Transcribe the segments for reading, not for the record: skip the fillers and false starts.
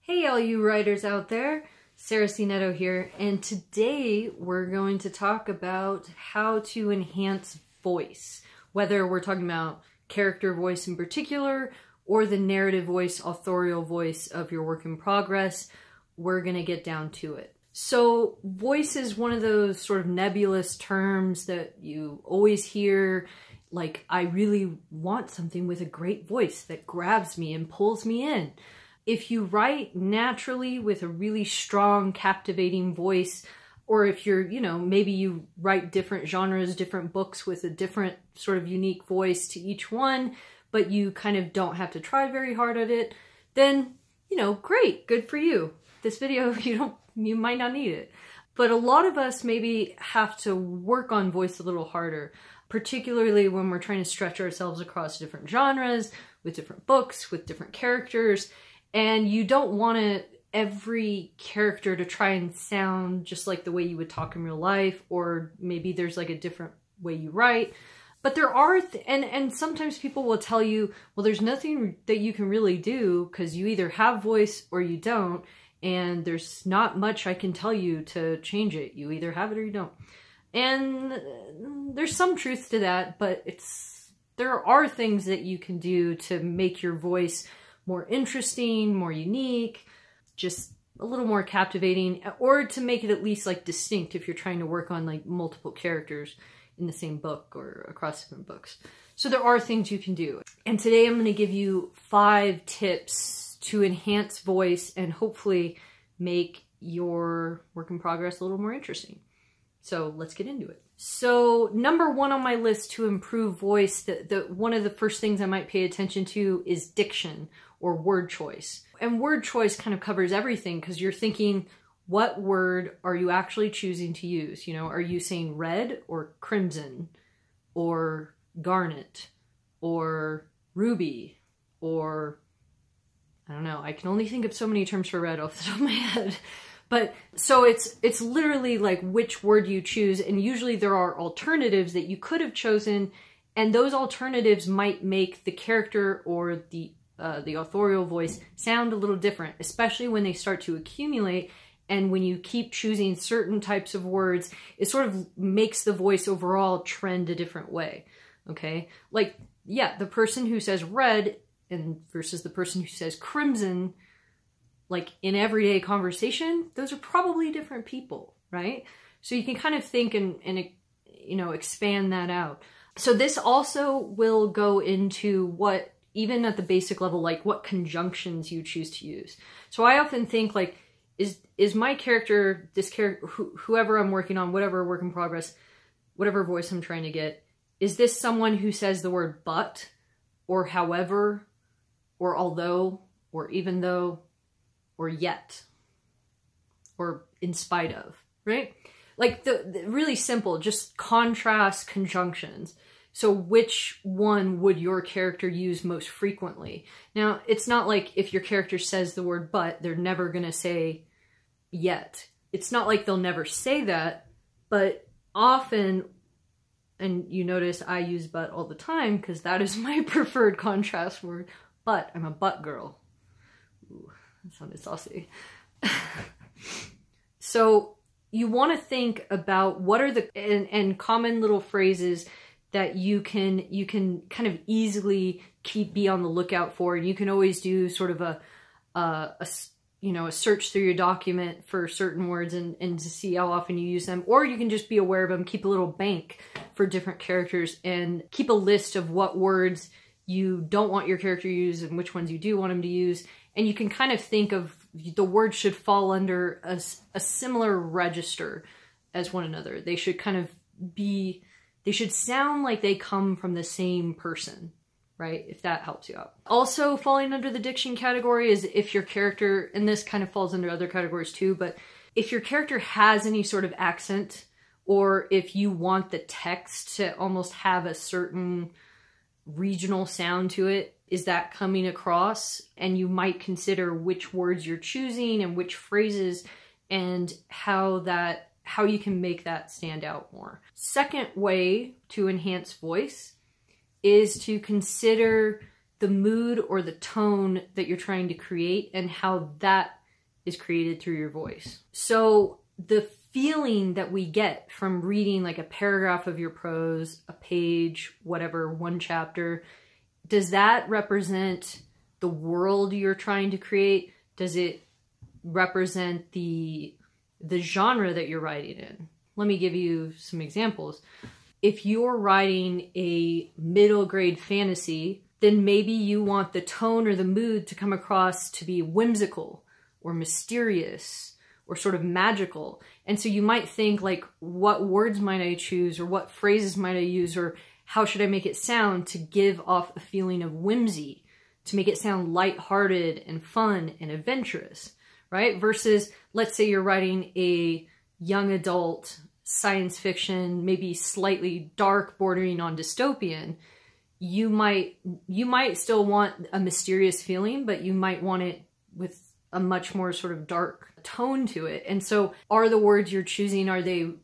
Hey all you writers out there, Sarah C. Netto here, and today we're going to talk about how to enhance voice, whether we're talking about character voice in particular or the narrative voice, authorial voice of your work in progress. We're going to get down to it. So voice is one of those sort of nebulous terms that you always hear, like I really want something with a great voice that grabs me and pulls me in. If you write naturally with a really strong, captivating voice, or if you're, maybe you write different genres, different books with a different sort of unique voice to each one, but you kind of don't have to try very hard at it, then, great, good for you. This video, you might not need it. But a lot of us maybe have to work on voice a little harder, particularly when we're trying to stretch ourselves across different genres, with different books, with different characters. And you don't want every character to try and sound just like the way you would talk in real life, or maybe there's like a different way you write. But there are, and sometimes people will tell you, well, there's nothing that you can really do because you either have voice or you don't, and there's not much I can tell you to change it. You either have it or you don't. And there's some truth to that, but there are things that you can do to make your voice more interesting, more unique, just a little more captivating, or to make it at least like distinct if you're trying to work on like multiple characters in the same book or across different books. So there are things you can do. And today I'm going to give you 5 tips to enhance voice and hopefully make your work in progress a little more interesting. So let's get into it. So number 1 on my list to improve voice, one of the first things I might pay attention to is diction or word choice. And word choice kind of covers everything because you're thinking, what word are you actually choosing to use? Are you saying red or crimson or garnet or ruby or, I don't know, I can only think of so many terms for red off the top of my head. But so it's literally like which word you choose, and usually there are alternatives that you could have chosen, and those alternatives might make the character or the authorial voice sound a little different, especially when they start to accumulate. And when you keep choosing certain types of words, it sort of makes the voice overall trend a different way. Okay, like yeah, the person who says red and versus the person who says crimson, like in everyday conversation, those are probably different people, right? So you can kind of think and expand that out. So this also will go into what, even at the basic level, like what conjunctions you choose to use. So I often think like, is my character, this character, whoever I'm working on, whatever work in progress, whatever voice I'm trying to get, is this someone who says the word but, or however, or although, or even though, or yet, or in spite of, right? Like the really simple, just contrast conjunctions. So which one would your character use most frequently? Now, it's not like if your character says the word but, they're never gonna say yet. It's not like they'll never say that, but often, and you notice I use but all the time because that is my preferred contrast word. But, I'm a but girl. Ooh. That sounded saucy. So you want to think about what are the and common little phrases that you can kind of easily be on the lookout for, and you can always do sort of a search through your document for certain words and to see how often you use them, or you can just be aware of them, keep a little bank for different characters, and keep a list of what words you don't want your character to use and which ones you do want them to use. And you can kind of think of the words should fall under a similar register as one another. They should kind of they should sound like they come from the same person, right? If that helps you out. Also falling under the diction category is if your character, and this kind of falls under other categories too, but if your character has any sort of accent, or if you want the text to almost have a certain regional sound to it, is that coming across? And you might consider which words you're choosing and which phrases and how you can make that stand out more. Second way to enhance voice is to consider the mood or the tone that you're trying to create and how that is created through your voice. So the feeling that we get from reading like a paragraph of your prose, a page, whatever, one chapter, does that represent the world you're trying to create? Does it represent the genre that you're writing in? Let me give you some examples. If you're writing a middle grade fantasy, then maybe you want the tone or the mood to come across to be whimsical or mysterious or sort of magical. And so you might think like, what words might I choose, or what phrases might I use, or how should I make it sound to give off a feeling of whimsy, to make it sound lighthearted and fun and adventurous, right? Versus, let's say you're writing a young adult science fiction, maybe slightly dark, bordering on dystopian. You might still want a mysterious feeling, but you might want it with a much more sort of dark tone to it. And so are the words you're choosing,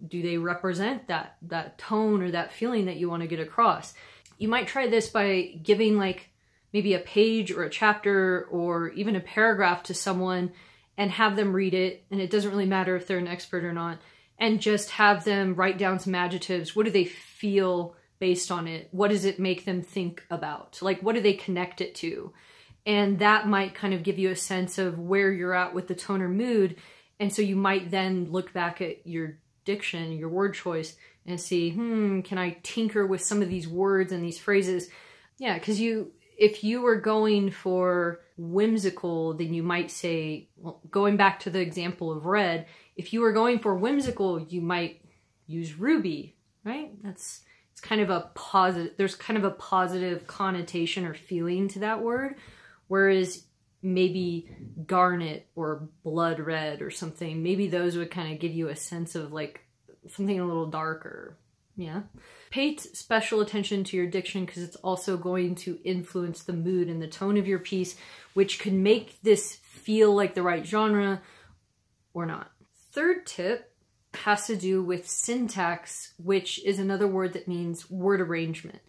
do they represent that tone or that feeling that you want to get across? You might try this by giving like maybe a page or a chapter or even a paragraph to someone and have them read it. And it doesn't really matter if they're an expert or not. And just have them write down some adjectives. What do they feel based on it? What does it make them think about? Like, what do they connect it to? And that might kind of give you a sense of where you're at with the tone or mood. And so you might then look back at your diction, your word choice, and see, can I tinker with some of these words and these phrases? Yeah, because if you were going for whimsical, then you might say, well, going back to the example of red, if you were going for whimsical, you might use ruby, right? It's kind of a positive, there's kind of a positive connotation or feeling to that word. Whereas maybe garnet or blood red or something, maybe those would kind of give you a sense of like something a little darker. Yeah. Pay special attention to your diction because it's also going to influence the mood and the tone of your piece, which could make this feel like the right genre or not. Third tip has to do with syntax, which is another word that means word arrangement.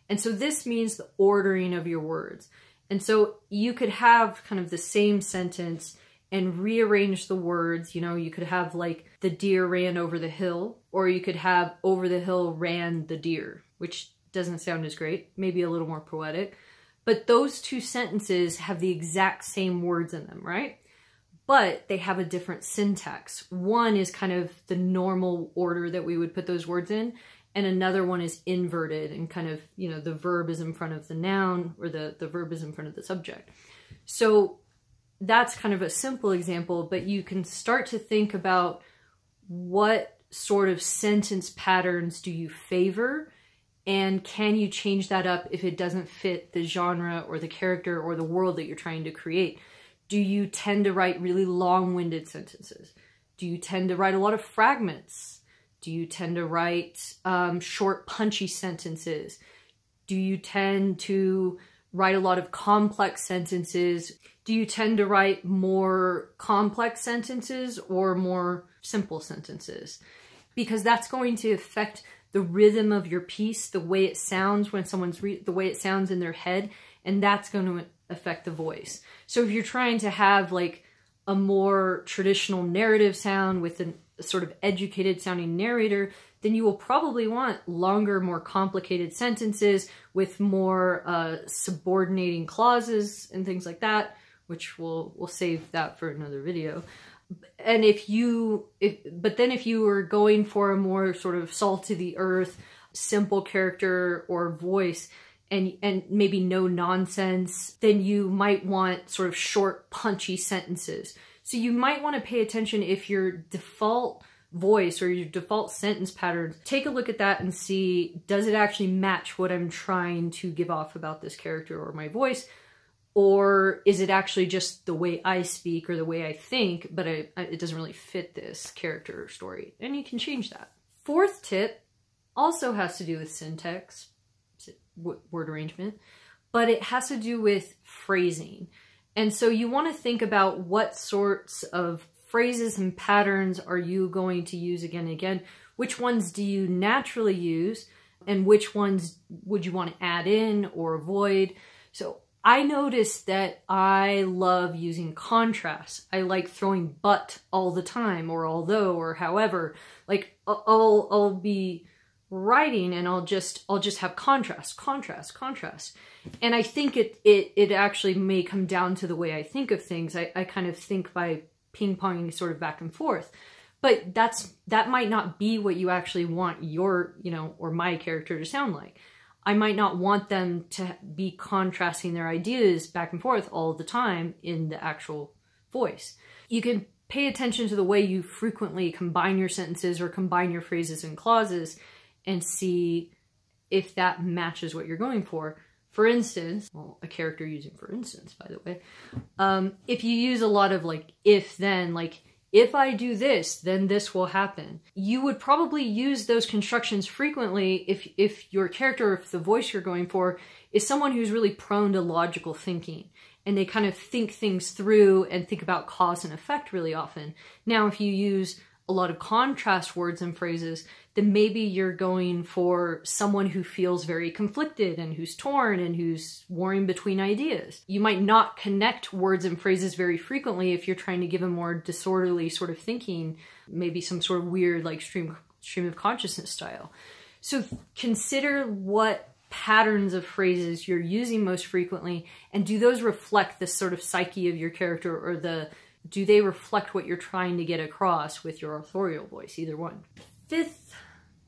And so this means the ordering of your words. And so you could have kind of the same sentence and rearrange the words. You know, you could have like the deer ran over the hill, or you could have over the hill ran the deer, which doesn't sound as great, maybe a little more poetic. But those two sentences have the exact same words in them, right? But they have a different syntax. One is kind of the normal order that we would put those words in, and another one is inverted and kind of, you know, the verb is in front of the noun or the verb is in front of the subject. So that's kind of a simple example, but you can start to think about what sort of sentence patterns do you favor, and can you change that up if it doesn't fit the genre or the character or the world that you're trying to create. Do you tend to write really long-winded sentences? Do you tend to write a lot of fragments? Do you tend to write short, punchy sentences? Do you tend to write a lot of complex sentences? Do you tend to write more complex sentences or more simple sentences? Because that's going to affect the rhythm of your piece, the way it sounds when someone's the way it sounds in their head, and that's going to affect the voice. So if you're trying to have like a more traditional narrative sound with a sort of educated sounding narrator, then you will probably want longer, more complicated sentences with more subordinating clauses and things like that, which we'll save that for another video. And but then if you were going for a more sort of salt to the earth, simple character or voice, and maybe no nonsense, then you might want sort of short, punchy sentences. So you might want to pay attention if your default voice or your default sentence patterns, take a look at that and see, does it actually match what I'm trying to give off about this character or my voice? Or is it actually just the way I speak or the way I think, but it doesn't really fit this character or story? And you can change that. Fourth tip also has to do with syntax, word arrangement, but it has to do with phrasing. And so you want to think about what sorts of phrases and patterns are you going to use again and again? Which ones do you naturally use? And which ones would you want to add in or avoid? So I noticed that I love using contrast. I like throwing but all the time, or although, or however. Like I'll be writing and I'll just have contrast. And I think it actually may come down to the way I think of things. I kind of think by ping-ponging sort of back and forth. But that might not be what you actually want your, or my character to sound like. I might not want them to be contrasting their ideas back and forth all the time in the actual voice. You can pay attention to the way you frequently combine your sentences or combine your phrases and clauses and see if that matches what you're going for. For instance, well, a character using for instance, by the way, if you use a lot of like if then, like if I do this, then this will happen. You would probably use those constructions frequently if your character, if the voice you're going for is someone who's really prone to logical thinking and they kind of think things through and think about cause and effect really often. Now, if you use a lot of contrast words and phrases, then maybe you're going for someone who feels very conflicted and who's torn and who's warring between ideas. You might not connect words and phrases very frequently if you're trying to give a more disorderly sort of thinking, maybe some sort of weird like stream of consciousness style. So consider what patterns of phrases you're using most frequently, and do those reflect the sort of psyche of your character, or do they reflect what you're trying to get across with your authorial voice? Either one. Fifth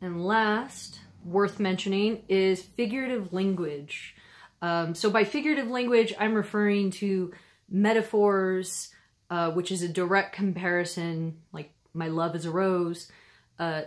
and last, worth mentioning, is figurative language. So by figurative language, I'm referring to metaphors, which is a direct comparison, like my love is a rose.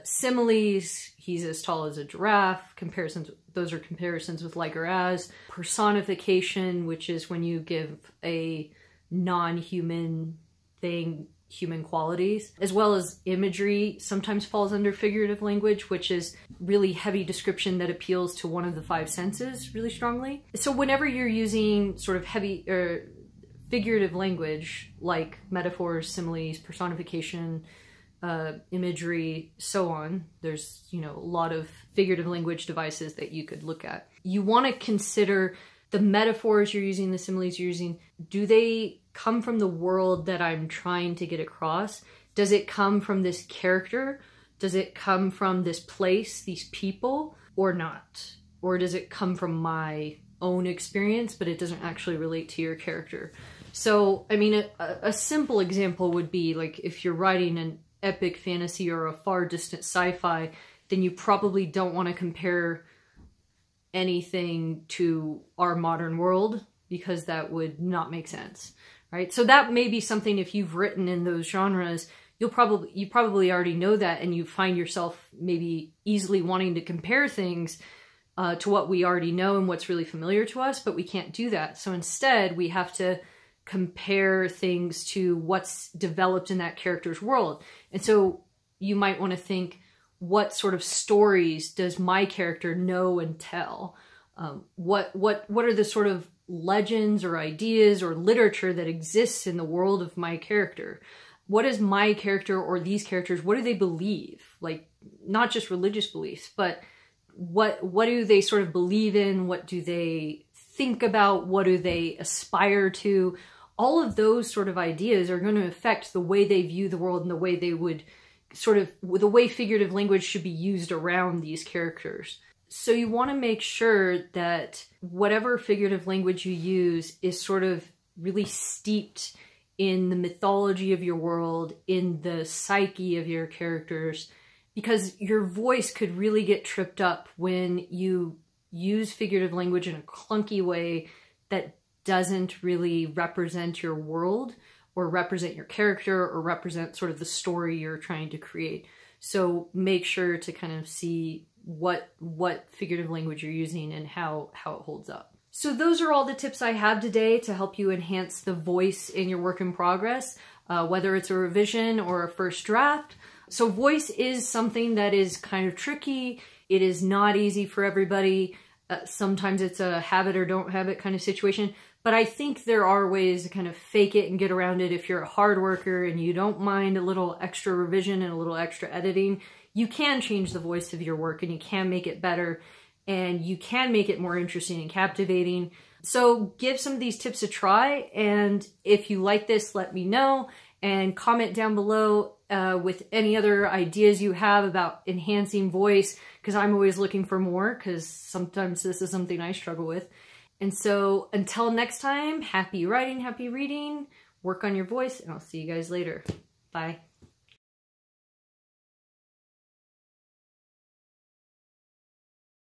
Similes, he's as tall as a giraffe. Comparisons, those are comparisons with like or as. Personification, which is when you give a non-human thing human qualities, as well as imagery sometimes falls under figurative language, which is really heavy description that appeals to one of the five senses really strongly. So whenever you're using sort of heavy or figurative language, like metaphors, similes, personification, imagery, so on, there's, a lot of figurative language devices that you could look at. You want to consider the metaphors you're using, the similes you're using, do they come from the world that I'm trying to get across? Does it come from this character? Does it come from this place, these people, or not? Or does it come from my own experience, but it doesn't actually relate to your character? So, I mean, a simple example would be like if you're writing an epic fantasy or a far distant sci-fi, then you probably don't want to compare anything to our modern world, because that would not make sense, right? So that may be something, if you've written in those genres, you probably already know that, and you find yourself maybe easily wanting to compare things to what we already know and what's really familiar to us, but we can't do that. So instead, we have to compare things to what's developed in that character's world. And so you might want to think, what sort of stories does my character know and tell? What are the sort of legends or ideas or literature that exists in the world of my character? What is my character or these characters, what do they believe? Like, not just religious beliefs, but what do they sort of believe in? What do they think about? What do they aspire to? All of those sort of ideas are going to affect the way they view the world and the way they would the way figurative language should be used around these characters. So you want to make sure that whatever figurative language you use is sort of really steeped in the mythology of your world, in the psyche of your characters, because your voice could really get tripped up when you use figurative language in a clunky way that doesn't really represent your world, or represent your character, or represent sort of the story you're trying to create. So make sure to kind of see what figurative language you're using and how it holds up. So those are all the tips I have today to help you enhance the voice in your work in progress, whether it's a revision or a first draft. So voice is something that is kind of tricky. It is not easy for everybody. Sometimes it's a have it or don't have it kind of situation. But I think there are ways to kind of fake it and get around it. If you're a hard worker and you don't mind a little extra revision and a little extra editing, you can change the voice of your work and you can make it better and you can make it more interesting and captivating. So give some of these tips a try, and if you like this, let me know, and comment down below with any other ideas you have about enhancing voice, because I'm always looking for more, because sometimes this is something I struggle with. And so until next time, happy writing, happy reading, work on your voice, and I'll see you guys later. Bye.